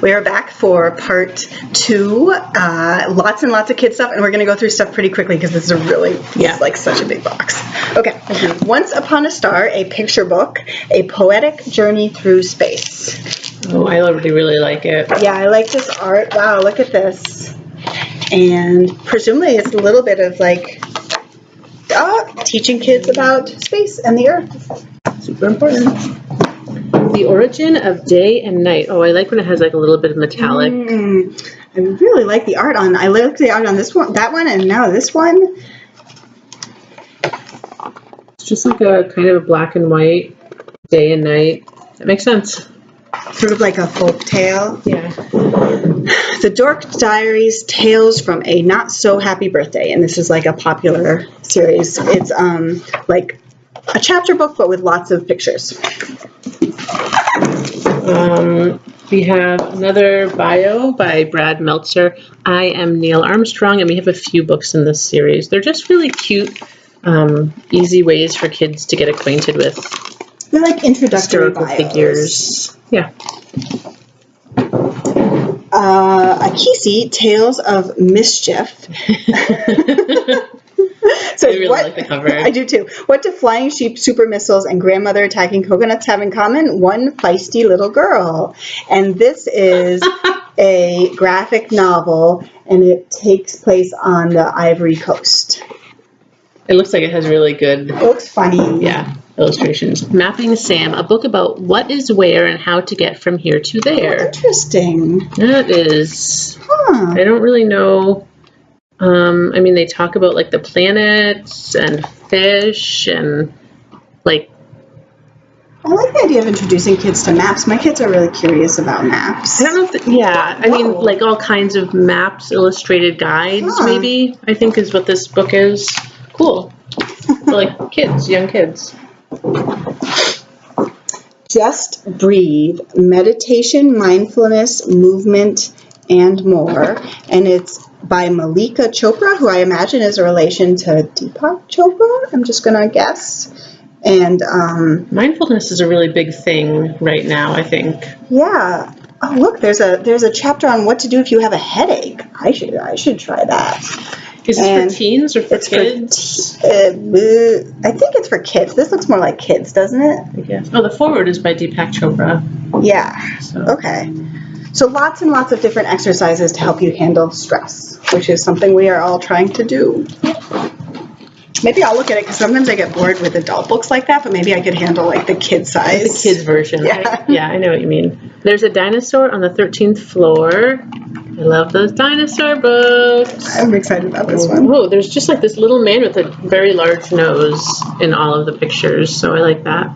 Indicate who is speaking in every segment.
Speaker 1: We are back for part 2. Lots and lots of kid stuff, and we're going to go through stuff pretty quickly because this is it's like such a big box. Okay. Once Upon a Star, a picture book, a poetic journey through space.
Speaker 2: Oh, I really like it.
Speaker 1: Yeah, I like this art. Wow, look at this. And presumably it's a little bit of like teaching kids about space and the Earth. Super important.
Speaker 2: The origin of day and night. Oh, I like when it has like a little bit of metallic.
Speaker 1: I really like the art on. I like the art on this one, that one, and now this one.
Speaker 2: It's just like a kind of a black and white day and night. That makes sense.
Speaker 1: Sort of like a folk tale.
Speaker 2: Yeah.
Speaker 1: The Dork Diaries: Tales from a Not So Happy Birthday, and this is like a popular series. It's like a chapter book, but with lots of pictures.
Speaker 2: We have another bio by Brad Meltzer. I am Neil Armstrong, and we have a few books in this series. They're just really cute, easy ways for kids to get acquainted with.
Speaker 1: They're like introductory
Speaker 2: historical
Speaker 1: bios.
Speaker 2: figures. Yeah.
Speaker 1: Akissi: Tales of Mischief. So
Speaker 2: I really like the cover.
Speaker 1: I do too. What do flying sheep, super missiles, and grandmother attacking coconuts have in common? One feisty little girl. And this is a graphic novel, and it takes place on the Ivory Coast.
Speaker 2: It looks like it has really good.
Speaker 1: It looks funny.
Speaker 2: Yeah. Illustrations. Mapping Sam, a book about what is where and how to get from here to there.
Speaker 1: Oh, interesting.
Speaker 2: That is.
Speaker 1: Huh.
Speaker 2: I don't really know. I mean, they talk about like the planets and fish and like.
Speaker 1: I like the idea of introducing kids to maps. My kids are really curious about maps.
Speaker 2: I don't know if, I mean, like all kinds of maps, illustrated guides, maybe, I think is what this book is. Cool. For like kids, young kids.
Speaker 1: Just Breathe, Meditation, Mindfulness, Movement, and More. And it's by Malika Chopra, who I imagine is a relation to Deepak Chopra. I'm just going to guess. And
Speaker 2: mindfulness is a really big thing right now, I think.
Speaker 1: Yeah. Oh, look, there's a chapter on what to do if you have a headache. I should try that.
Speaker 2: Is this for teens or for kids?
Speaker 1: I think it's for kids. This looks more like kids, doesn't it?
Speaker 2: I guess. Oh, the foreword is by Deepak Chopra.
Speaker 1: Yeah.
Speaker 2: So.
Speaker 1: Okay. So lots and lots of different exercises to help you handle stress, which is something we are all trying to do. Maybe I'll look at it because sometimes I get bored with adult books like that, but maybe I could handle like the kid size.
Speaker 2: The kids version.
Speaker 1: Yeah.
Speaker 2: Yeah, I know what you mean. There's a dinosaur on the 13th floor. I love those dinosaur books.
Speaker 1: I'm excited about this one.
Speaker 2: Oh, there's just like this little man with a very large nose in all of the pictures, so I like that.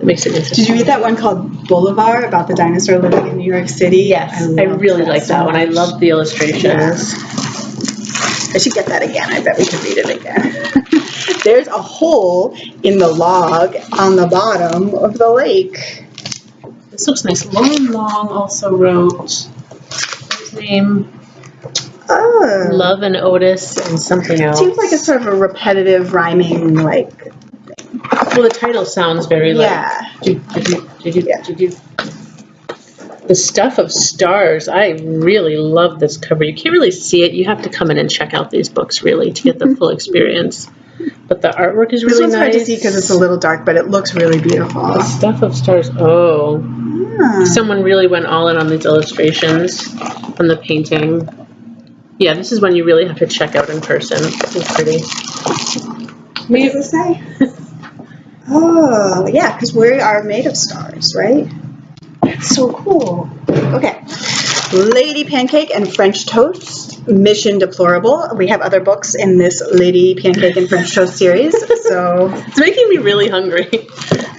Speaker 2: It makes it interesting.
Speaker 1: Did you read that one called Boulevard about the dinosaur living in New York City?
Speaker 2: Yes, I really like that one. I love the illustrations.
Speaker 1: Yeah. I should get that again. I bet we could read it again. There's a hole in the log on the bottom of the lake.
Speaker 2: This looks nice. Long also wrote his name.
Speaker 1: Oh.
Speaker 2: Love and Otis and something else.
Speaker 1: Seems like it's sort of a repetitive rhyming like thing.
Speaker 2: Well, the title sounds very like.
Speaker 1: Yeah.
Speaker 2: Did you? The Stuff of Stars. I really love this cover. You can't really see it. You have to come in and check out these books really to get the full experience. But the artwork is really nice.
Speaker 1: This one's hard to see because it's a little dark, but it looks really beautiful.
Speaker 2: The Stuff of Stars. Oh.
Speaker 1: Yeah.
Speaker 2: Someone really went all in on these illustrations, on the painting. Yeah, this is one you really have to check out in person. It's pretty.
Speaker 1: What does it say? Oh, yeah, because we are made of stars, right? That's so cool. Okay. Lady Pancake and French Toast, Mission Deplorable. We have other books in this Lady Pancake and French Toast series, so...
Speaker 2: It's making me really hungry.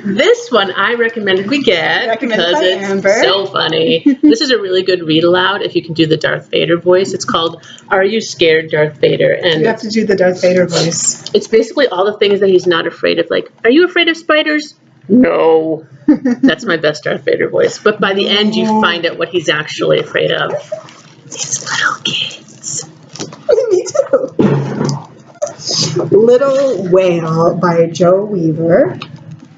Speaker 2: This one I recommended we get because it's
Speaker 1: Amber.
Speaker 2: So funny. This is a really good read aloud if you can do the Darth Vader voice. It's called Are You Scared, Darth Vader? And
Speaker 1: you have to do the Darth Vader voice.
Speaker 2: It's basically all the things that he's not afraid of. Like, are you afraid of spiders? No. That's my best Darth Vader voice. But by the end, you find out what he's actually afraid of. These little kids.
Speaker 1: Me too. Little Whale by Joe Weaver.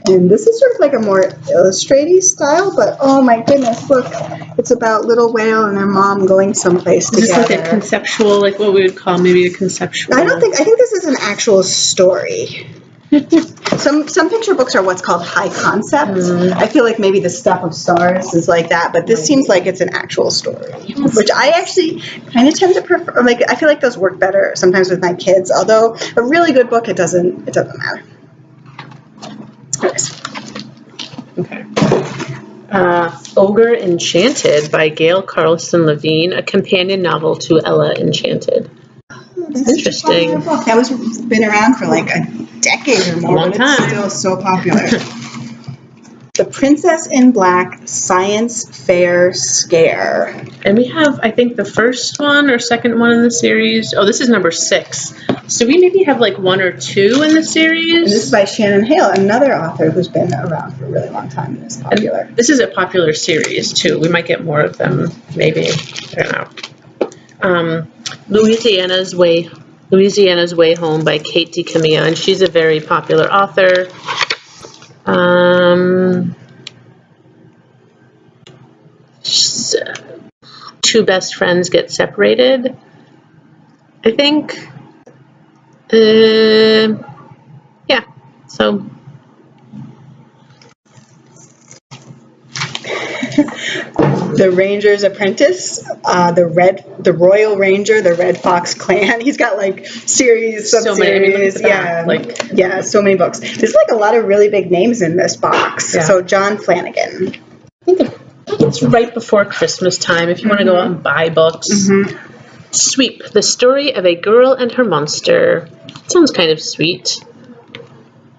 Speaker 1: And this is sort of like a more illustrative style, but oh my goodness, look. It's about Little Whale and their mom going someplace
Speaker 2: Is
Speaker 1: together.
Speaker 2: this like a conceptual, like what we would call maybe a conceptual?
Speaker 1: I think this is an actual story. Some picture books are what's called high concept. I feel like maybe The Stuff of Stars is like that, but this seems like it's an actual story, which I actually kind of tend to prefer. Like, I feel like those work better sometimes with my kids, although a really good book, it doesn't matter.
Speaker 2: Okay. Ogre Enchanted by Gail, Carson, Levine, a companion novel to Ella Enchanted.
Speaker 1: That's
Speaker 2: interesting.
Speaker 1: Such a popular book. That was been around for like a decade or more,
Speaker 2: Long
Speaker 1: but
Speaker 2: time.
Speaker 1: it's still so popular. The Princess in Black Science Fair Scare.
Speaker 2: And we have, I think, the first one or second one in the series. Oh, this is number 6. So we maybe have like 1 or 2 in the series.
Speaker 1: And this is by Shannon Hale, another author who's been around for a really long time and is popular.
Speaker 2: And this is a popular series too. We might get more of them, maybe. I don't know. Louisiana's Way Home by Kate DiCamillo, and she's a very popular author. Two best friends get separated, I think. Yeah, so.
Speaker 1: The Ranger's Apprentice, the Royal Ranger, the Red Fox Clan. He's got like series, sub-series, so many books. There's like a lot of really big names in this box. Yeah. So John Flanagan.
Speaker 2: I think it's right before Christmas time if you want to go out and buy books. Sweep, the story of a girl and her monster. Sounds kind of sweet.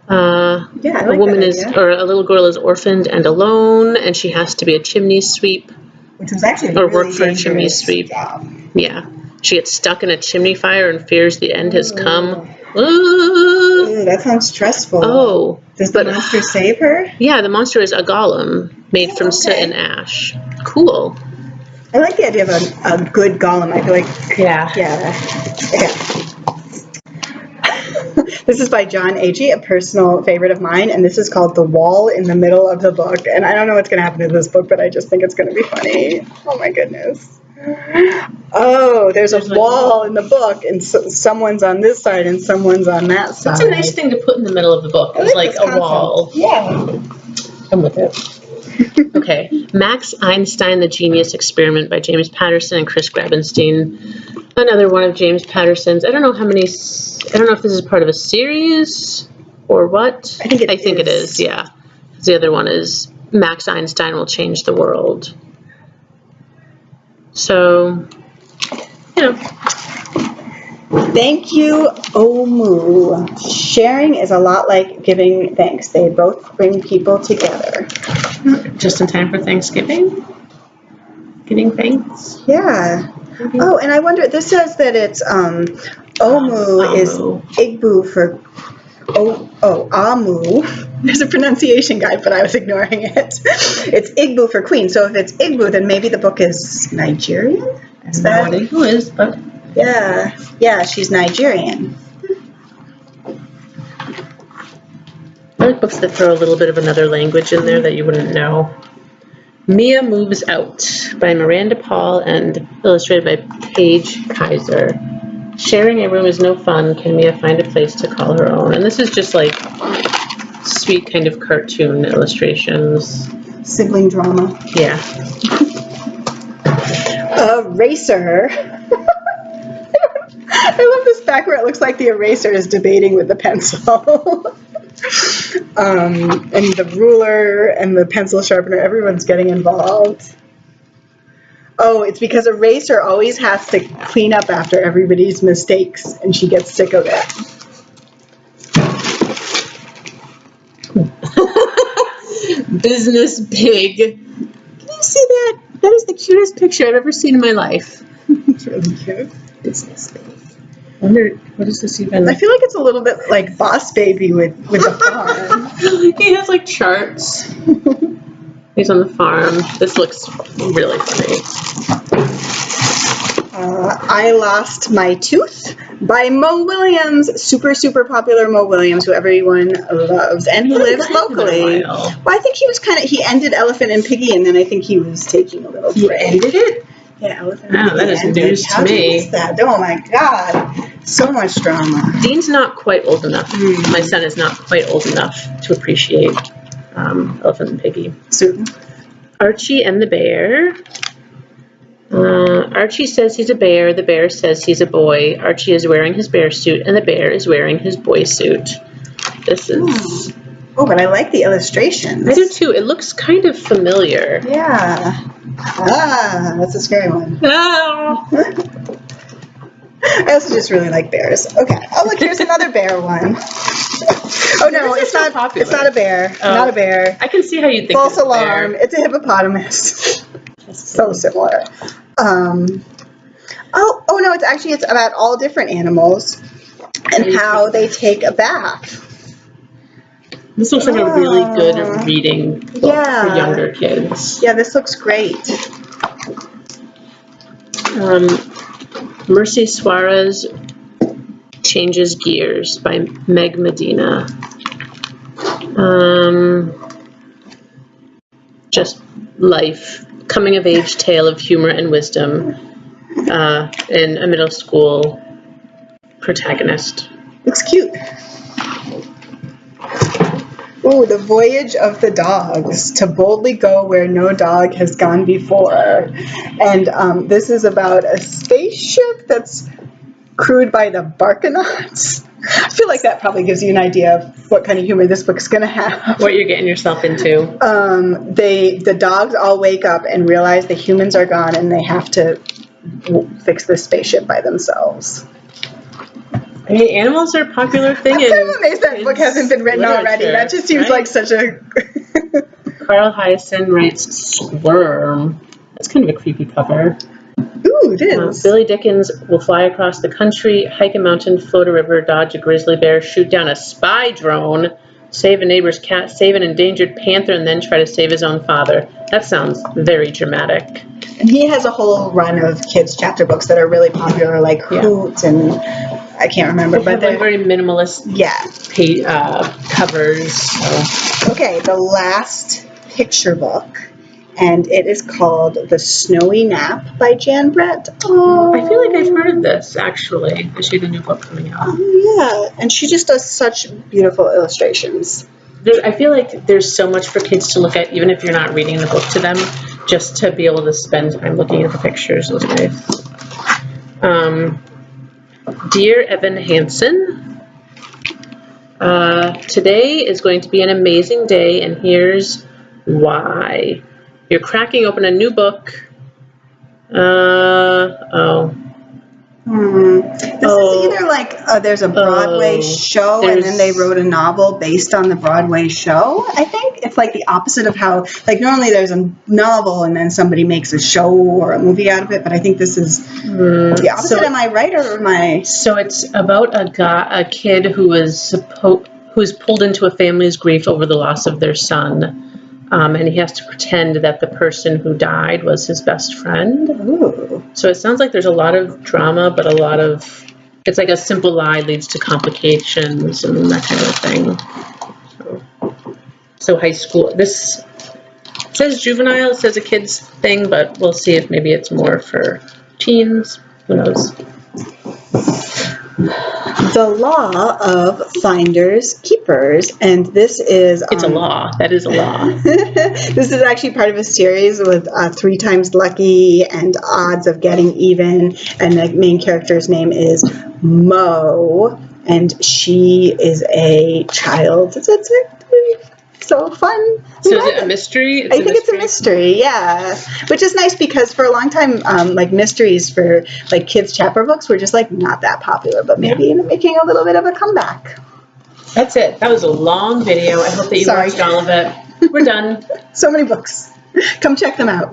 Speaker 1: I like
Speaker 2: a little girl is orphaned and alone, and she has to be a chimney sweep.
Speaker 1: Which was actually
Speaker 2: or work for a chimney sweep.
Speaker 1: Job.
Speaker 2: Yeah, she gets stuck in a chimney fire and fears the end has come.
Speaker 1: Ooh, that sounds stressful.
Speaker 2: Oh,
Speaker 1: does the monster save her?
Speaker 2: Yeah, the monster is a golem made from soot and ash. Cool.
Speaker 1: I like the idea of a good golem. I feel like yeah. This is by John Agee, a personal favorite of mine, and this is called The Wall in the Middle of the Book. And I don't know what's going to happen to this book, but I just think it's going to be funny. Oh my goodness. Oh, there's a wall in the book, and someone's on this side and someone's on that side.
Speaker 2: That's a nice thing to put in the middle of the book. It's like a wall.
Speaker 1: Yeah.
Speaker 2: I'm with it. Okay. Max Einstein, The Genius Experiment by James Patterson and Chris Grabenstein. Another one of James Patterson's. I don't know if this is part of a series or what.
Speaker 1: I think
Speaker 2: it is, yeah. The other one is Max Einstein Will Change the World. So,
Speaker 1: Thank you, Omu. Sharing is a lot like giving thanks. They both bring people together.
Speaker 2: Just in time for Thanksgiving? Giving thanks?
Speaker 1: Yeah. Oh, and I wonder, this says that it's Omu is Igbo for Amu. There's a pronunciation guide, but I was ignoring it. It's Igbo for queen. So if it's Igbo, then maybe the book is Nigerian?
Speaker 2: Is that what Igbo is? But
Speaker 1: yeah, she's Nigerian.
Speaker 2: I like books that throw a little bit of another language in there that you wouldn't know. Mia Moves Out by Miranda Paul and illustrated by Paige Kaiser. Sharing a room is no fun. Can Mia find a place to call her own? And this is just like sweet kind of cartoon illustrations.
Speaker 1: Sibling drama.
Speaker 2: Yeah.
Speaker 1: Eraser. I love this back where it looks like the eraser is debating with the pencil. And the ruler and the pencil sharpener, everyone's getting involved. Oh, it's because Eraser always has to clean up after everybody's mistakes, and she gets sick of it.
Speaker 2: Business pig. Can you see that? That is the cutest picture I've ever seen in my life.
Speaker 1: It's really cute.
Speaker 2: Business pig. I wonder, what is this even?
Speaker 1: I feel like it's a little bit like Boss Baby with the farm.
Speaker 2: He has like charts. He's on the farm. This looks really funny.
Speaker 1: I Lost My Tooth by Mo Williams, super, super popular Mo Williams, who everyone loves, and who lives locally. Well, I think he was he ended Elephant and Piggy, and then I think he was taking a little break.
Speaker 2: He ended it?
Speaker 1: Yeah, Elephant and Piggy.
Speaker 2: That is news to me.
Speaker 1: How did you miss that? Oh my God. So much drama.
Speaker 2: Dean's not quite old enough. My son is not quite old enough to appreciate Elephant and Piggy.
Speaker 1: Susan.
Speaker 2: Archie and the Bear. Archie says he's a bear. The bear says he's a boy. Archie is wearing his bear suit, and the bear is wearing his boy suit. This is...
Speaker 1: Oh, but I like the illustrations.
Speaker 2: I do too. It looks kind of familiar.
Speaker 1: Yeah. That's a scary one.
Speaker 2: Oh.
Speaker 1: I also just really like bears. Okay. Oh, look, here's another bear one. Oh no, it's not. Popular. It's not a bear. Not a bear.
Speaker 2: I can see how you think.
Speaker 1: False alarm. It's a hippopotamus. So similar. Oh no, it's about all different animals and how they take a bath.
Speaker 2: This looks like a really good reading book for younger kids.
Speaker 1: Yeah, this looks great.
Speaker 2: Merci Suarez Changes Gears by Meg Medina. Just life, coming of age tale of humor and wisdom in a middle school protagonist.
Speaker 1: Looks cute. Ooh, the voyage of the dogs, to boldly go where no dog has gone before. And this is about a spaceship that's crewed by the Barkanauts. I feel like that probably gives you an idea of what kind of humor this book's going to have.
Speaker 2: What you're getting yourself into.
Speaker 1: The dogs all wake up and realize the humans are gone and they have to fix the spaceship by themselves.
Speaker 2: I mean, animals are a popular thing.
Speaker 1: I'm kind of amazed that book hasn't been written already. That just seems like such a...
Speaker 2: Carl Hiaasen writes Squirm. That's kind of a creepy cover.
Speaker 1: Ooh, it is.
Speaker 2: Billy Dickens will fly across the country, hike a mountain, float a river, dodge a grizzly bear, shoot down a spy drone, save a neighbor's cat, save an endangered panther, and then try to save his own father. That sounds very dramatic.
Speaker 1: And he has a whole run of kids' chapter books that are really popular, like Hoot and... I can't remember, but they're
Speaker 2: very minimalist. Covers. So.
Speaker 1: Okay, the last picture book, and it is called The Snowy Nap by Jan Brett. Oh,
Speaker 2: I feel like I've heard of this actually. She had a new book coming out.
Speaker 1: Oh yeah, and she just does such beautiful illustrations.
Speaker 2: I feel like there's so much for kids to look at, even if you're not reading the book to them. Just to be able to spend time looking at the pictures was nice. Dear Evan Hansen, today is going to be an amazing day, and here's why. You're cracking open a new book.
Speaker 1: This is either like there's a Broadway show and then they wrote a novel based on the Broadway show. I think it's like the opposite of how, like, normally there's a novel and then somebody makes a show or a movie out of it, but I think this is the opposite. Am I right, or am I? So
Speaker 2: it's about a kid who was pulled into a family's grief over the loss of their son. And he has to pretend that the person who died was his best friend.
Speaker 1: Ooh.
Speaker 2: So it sounds like there's a lot of drama, but it's like a simple lie leads to complications and that kind of thing. So high school, this says juvenile, it says a kid's thing, but we'll see if maybe it's more for teens. Who knows?
Speaker 1: The Law of Finders Keepers, and this is...
Speaker 2: It's a law. That is a law.
Speaker 1: This is actually part of a series with 3 times lucky and odds of getting even, and the main character's name is Mo, and she is a child. That's so fun.
Speaker 2: So is it a mystery?
Speaker 1: I think it's a mystery, yeah. Which is nice because for a long time, like mysteries for like kids' chapter books were just like not that popular, but maybe making a little bit of a comeback.
Speaker 2: That's it. That was a long video. I hope that you watched all of it. We're done.
Speaker 1: So many books. Come check them out.